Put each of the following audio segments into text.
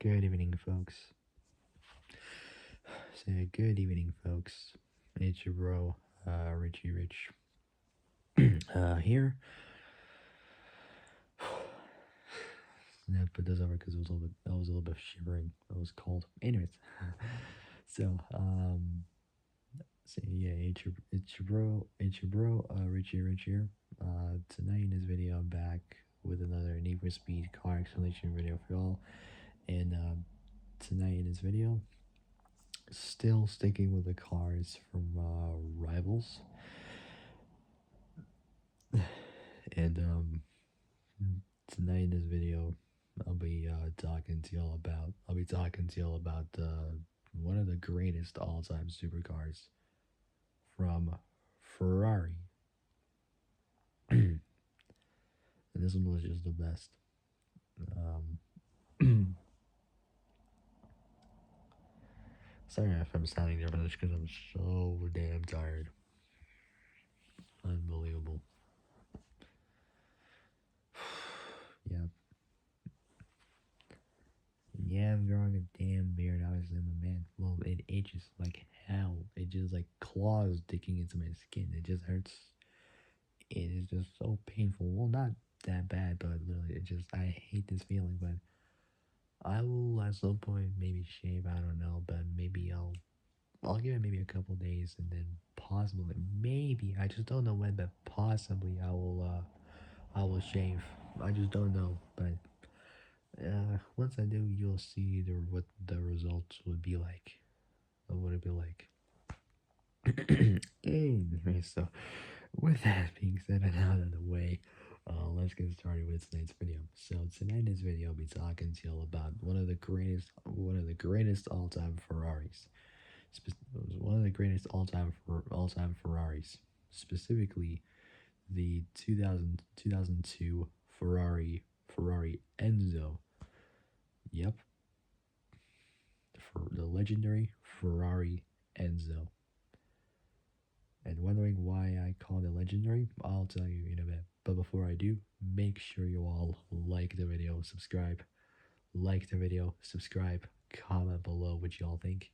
Good evening, folks. Say good evening, folks. It's your bro, Richie Rich. Here. Yeah, put this over because I was a little bit shivering. It was cold. Anyways, so yeah, it's your bro, Richie Rich here. Tonight in this video, I'm back with another Need for Speed car explanation video for y'all. And tonight in this video, still sticking with the cars from Rivals. And tonight in this video, I'll be talking to y'all about one of the greatest all-time supercars from Ferrari. And this one was just the best. Sorry if I'm sounding different, it's because I'm so damn tired. Unbelievable. Yeah. Yeah, I'm growing a damn beard. Obviously, I'm a man. Well, it itches like hell. It just like claws digging into my skin. It just hurts. It is just so painful. Well, not that bad, but literally, I hate this feeling. But I will at some point maybe shave. I don't know, but maybe I'll give it maybe a couple days, and then possibly, maybe I just don't know when, but possibly I will shave. I just don't know, but once I do, you'll see what the results would be like. What would it be like? Anyway, so with that being said and out of the way, let's get started with tonight's video. So tonight in this video, I'll be talking to you about one of the greatest all-time Ferraris. One of the greatest all-time Ferraris, specifically the 2002 Ferrari Enzo. Yep, for the legendary Ferrari Enzo. And wondering why I call it legendary? I'll tell you in a bit. But before I do, make sure you all like the video, subscribe, comment below what y'all think.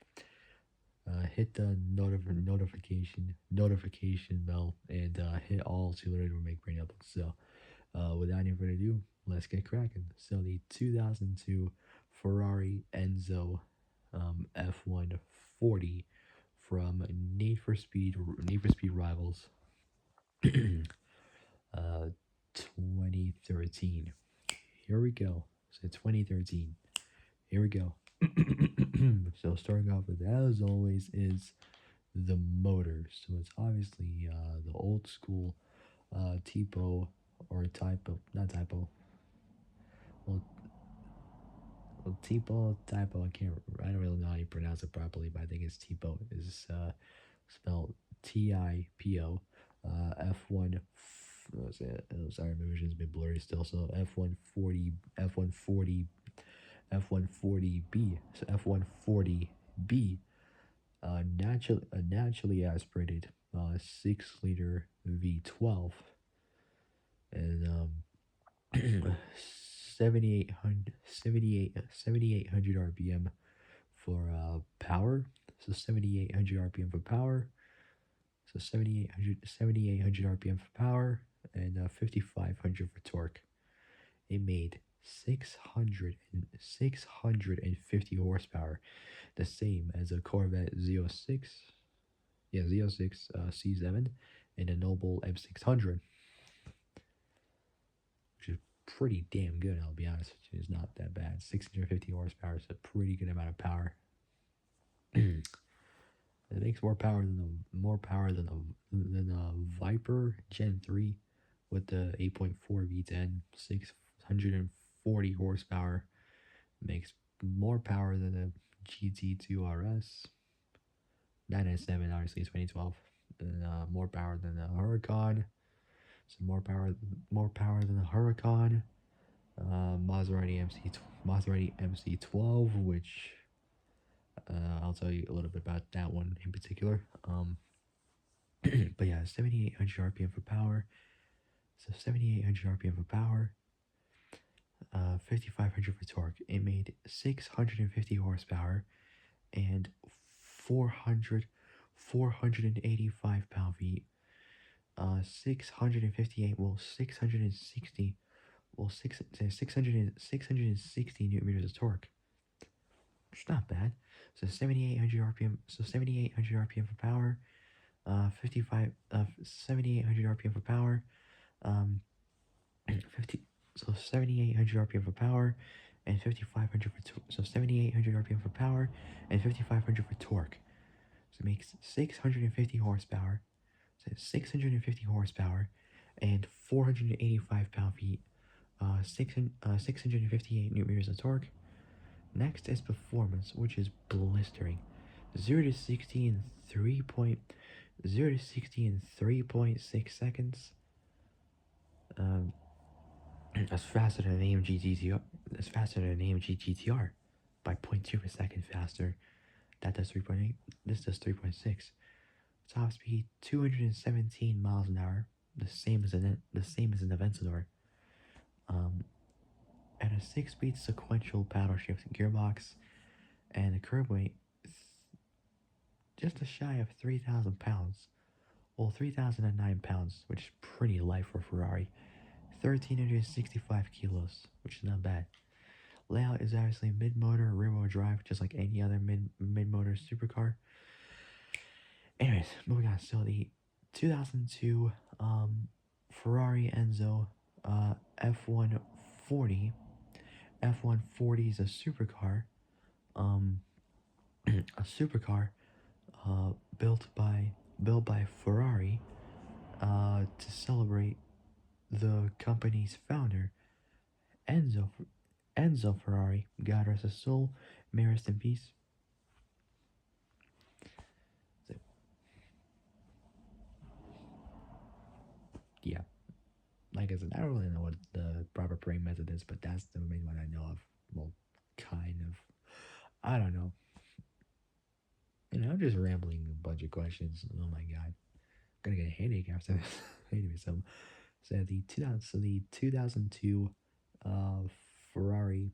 Hit the notification bell, and hit all to learn to make brain uploads. So, without any further ado, let's get cracking. So the 2002 Ferrari Enzo F140 from Need for Speed Rivals 2013. Here we go. So 2013. Here we go. So starting off with, as always, is the motor. So it's obviously the old school typo or typo, not typo. Well, typo. I don't really know how you pronounce it properly, but I think it's typo. Is spelled TIPO. F1. Sorry, my vision's a bit blurry still. So F140, F140B. So F140B. Naturally aspirated 6-liter V12, and 7800 RPM for power. So 7800 RPM for power. So 7800 RPM for power, and 5500 for torque. It made 650 horsepower, the same as a Corvette Z06, Z06 C7, and a Noble M600, which is pretty damn good. I'll be honest with you, it's not that bad. 650 horsepower is a pretty good amount of power. It makes more power than a Viper Gen 3 with the 8.4 V10, 640 horsepower. Makes more power than a GT2 RS 997, obviously 2012, and more power than a Huracan. So more power than a Huracan. Maserati MC12, which I'll tell you a little bit about that one in particular. But yeah, 7800 RPM for power. So 7800 RPM for power. 5500 for torque. It made 650 horsepower and 400, 485 pound-feet. 658, well, 660, well, 660 newton meters of torque. It's not bad. So 7800 RPM, so 7800 RPM for power, 7800 RPM for power, 50, so 7800 RPM for power, and 5500 for, so 7800 RPM for power, and 5500 for torque. So it makes 650 horsepower, so 650 horsepower, and 485 pound-feet, 658 newton meters of torque. Next is performance, which is blistering. 0 to 60 in 3.6 seconds. That's faster than an AMG GTR. That's faster than an AMG GTR by 0.2 per second faster. That does 3.8. This does 3.6. Top speed 217 miles an hour. The same as an Aventador. And a 6-speed sequential paddle shift gearbox, and a curb weight just a shy of 3,000 pounds. Well, 3,009 pounds, which is pretty light for a Ferrari. 1,365 kilos, which is not bad. Layout is obviously mid-motor, rear-wheel drive, just like any other mid-motor supercar. Anyways, moving on. So the 2002 Ferrari Enzo F140. F140 is a supercar. A supercar built by Ferrari to celebrate the company's founder, Enzo Ferrari. God rest his soul. May rest in peace. So, yeah, like I said, I don't really know what the proper praying method is, but that's the main one I know of. Well, kind of. I don't know. I'm just rambling a bunch of questions. Oh my god, I'm gonna get a headache after this. Anyway, so the 2002 Ferrari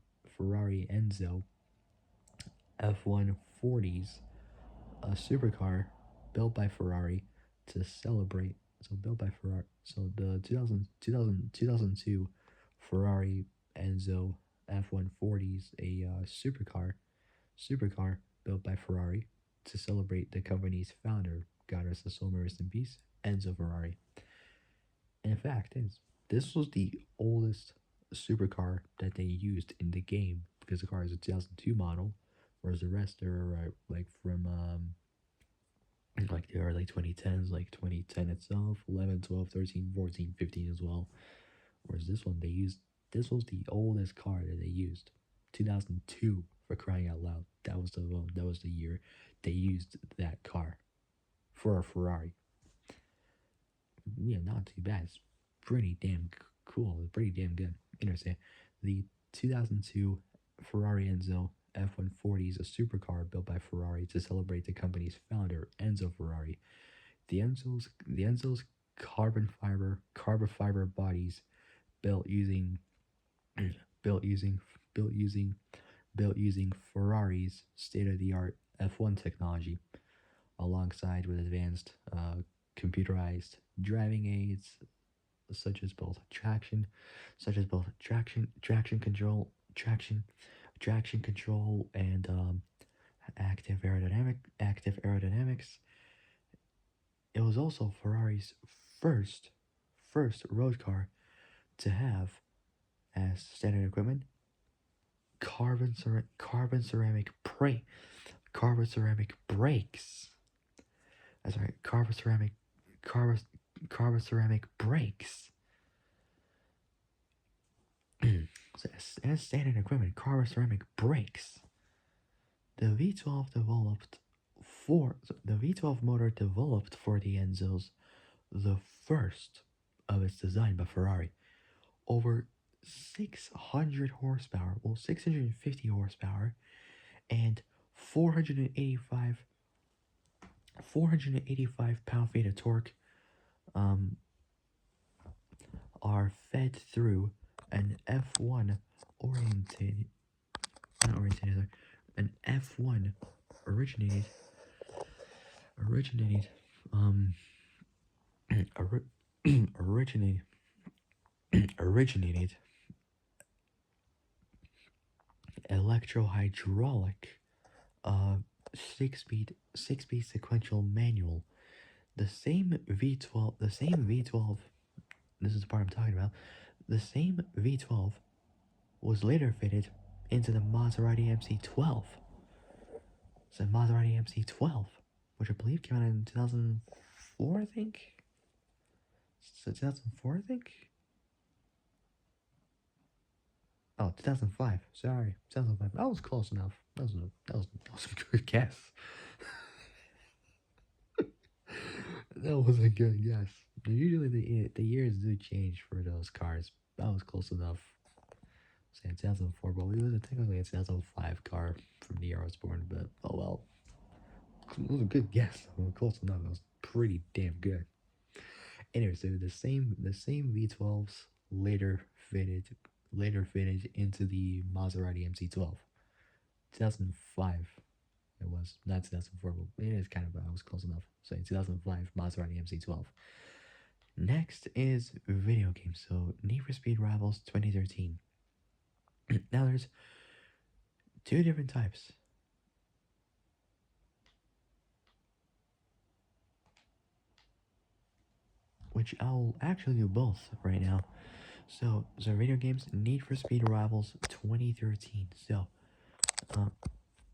Enzo F140s, a supercar built by Ferrari to celebrate. So built by Ferrari. So the 2002 Ferrari Enzo F140s, a supercar built by Ferrari to celebrate the company's founder, God rest his soul, rest in peace, Enzo Ferrari. And in fact, this was the oldest supercar that they used in the game, because the car is a 2002 model, whereas the rest are like from like the early 2010s, like 2010 itself, 11, 12, 13, 14, 15 as well. Whereas this was the oldest car that they used, 2002, for crying out loud. That was the year they used that car for a Ferrari. Yeah, not too bad. It's pretty damn cool. It's pretty damn good. Interesting. The 2002 Ferrari Enzo F140 is a supercar built by Ferrari to celebrate the company's founder, Enzo Ferrari. The Enzo's carbon fiber bodies built using built using built using built using Ferrari's state-of-the-art F1 technology, alongside with advanced computerized driving aids such as both traction control, and active aerodynamics. It was also Ferrari's first road car to have as standard equipment carbon ceramic brakes. That's right, carbon ceramic brakes. So as standard equipment, carbon ceramic brakes. The V12 motor developed for the Enzos, the first of its design by Ferrari. Over 600 horsepower, well, 650 horsepower, and 485 pound-feet of torque are fed through an F1 oriented, not oriented, an F1 originated, originated, um, ori- originated, originated electrohydraulic, uh, six-speed sequential manual. The same V12, this is the part I'm talking about, the same V12 was later fitted into the Maserati MC12. So Maserati MC12, which I believe came out in 2004, I think? So 2004, I think? Oh, 2005. Sorry, 2005. That was close enough. That was a good guess. That was a good guess. Usually the years do change for those cars. That was close enough. Saying 2004, but it was technically a 2005 car from the year I was born. But oh well, it was a good guess. Close enough. It was pretty damn good. Anyway, so the same V12s later fitted into the Maserati MC12. 2005. It was not 2004, but it is kind of, I was close enough. So in 2005, Maserati MC12. Next is video games. So Need for Speed Rivals 2013. Now there's two different types. Which I'll actually do both right now. So video games, Need for Speed Rivals 2013. Uh,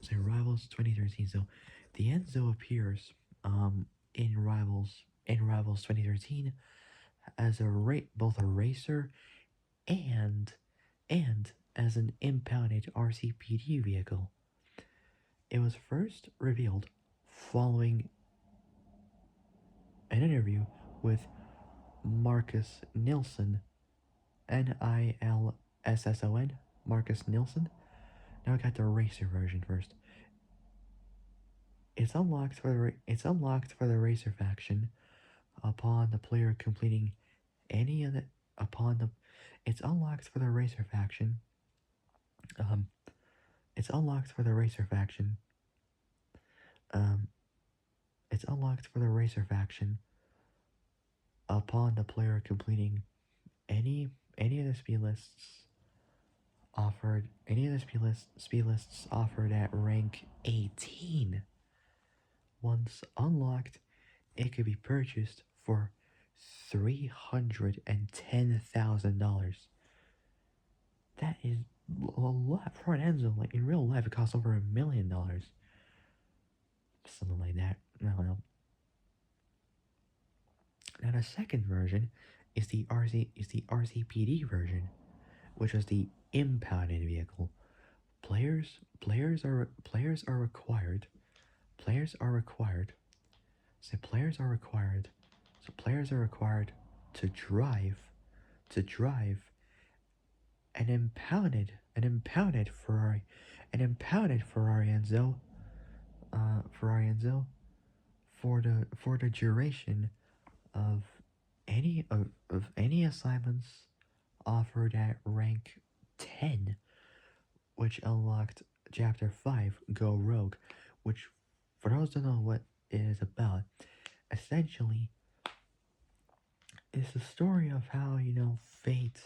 so Rivals 2013. So the Enzo appears in Rivals 2013 as both a racer and and as an impounded RCPD vehicle. It was first revealed following an interview with Marcus Nilsson, Nilsson, Marcus Nilsson. Now I got the racer version first. It's unlocked for the racer faction upon the player completing any of the upon the. It's unlocked for the racer faction. Um, it's unlocked for the racer faction. Um, it's unlocked for the racer faction upon the player completing any any of the speed lists offered at rank 18. Once unlocked, it could be purchased for $310,000. That is a lot for an Enzo. Like in real life, it costs over $1 million, something like that. I don't know. Now the second version is the RCPD version, which was the impounded vehicle. Players are required. So players are required to drive an impounded Ferrari Enzo for the duration of any assignments offered at rank 10, which unlocked chapter 5 Go Rogue, which, for those who don't know what it is about, essentially it's the story of how, fate,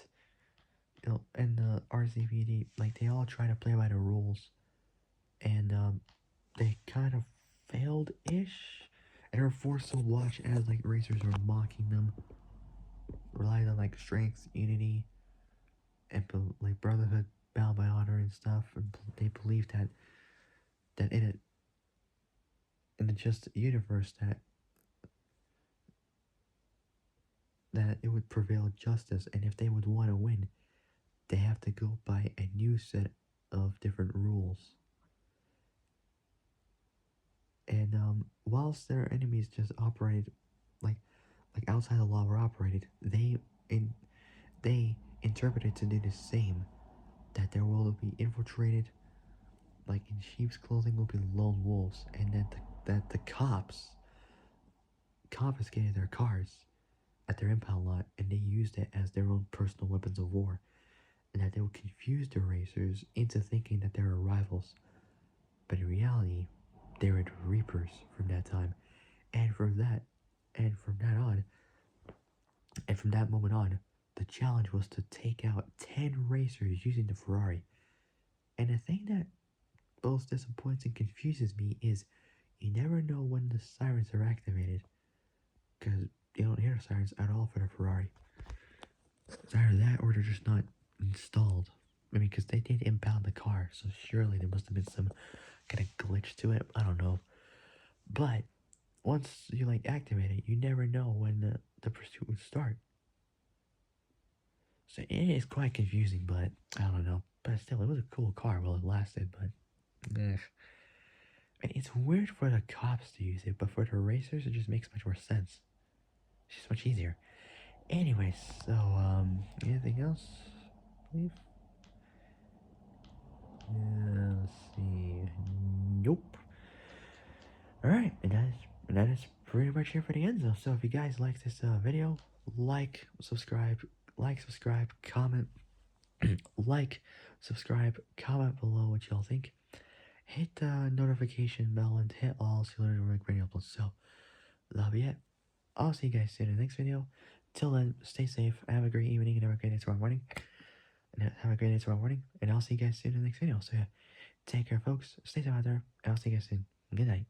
and the RCPD, like, they all try to play by the rules, and they kind of failed-ish, and are forced to watch as, like, racers are mocking them, relying on, like, strength, unity, and, like, brotherhood, bound by honor and stuff, and they believe that in the just universe, that it would prevail justice, and if they would want to win, they have to go by a new set of different rules. And whilst their enemies just operated like outside the law were operated, they interpreted to do the same. That their world will be infiltrated, like in sheep's clothing will be lone wolves, and that the cops confiscated their cars at their impound lot, and they used it as their own personal weapons of war. and that they would confuse the racers into thinking that they were rivals. But in reality, they were the Reapers from that time. And from that, and from that on, and from that moment on, the challenge was to take out 10 racers using the Ferrari. And the thing that both disappoints and confuses me is you never know when the sirens are activated, because you don't hear the sirens at all for the Ferrari. It's either that or they're just not installed. I mean, because they did impound the car, so surely there must have been some kind of glitch to it. I don't know. But once you like activate it, you never know when the pursuit would start. So it is quite confusing, but I don't know. But still, it was a cool car while it lasted, but it's weird for the cops to use it, but for the racers, it just makes much more sense. It's just much easier. Anyways, so, anything else, please? Yeah, let's see. Nope. Alright, and that is pretty much it for the Enzo. So if you guys like this video, subscribe, comment, comment below what y'all think. Hit the notification bell and hit all so you learn to make radio uploads. So that'll be it. I'll see you guys soon in the next video. Till then, stay safe, have a great evening, and have a great day tomorrow morning. And I'll see you guys soon in the next video. So yeah, take care, folks. Stay safe out there, and I'll see you guys soon. Good night.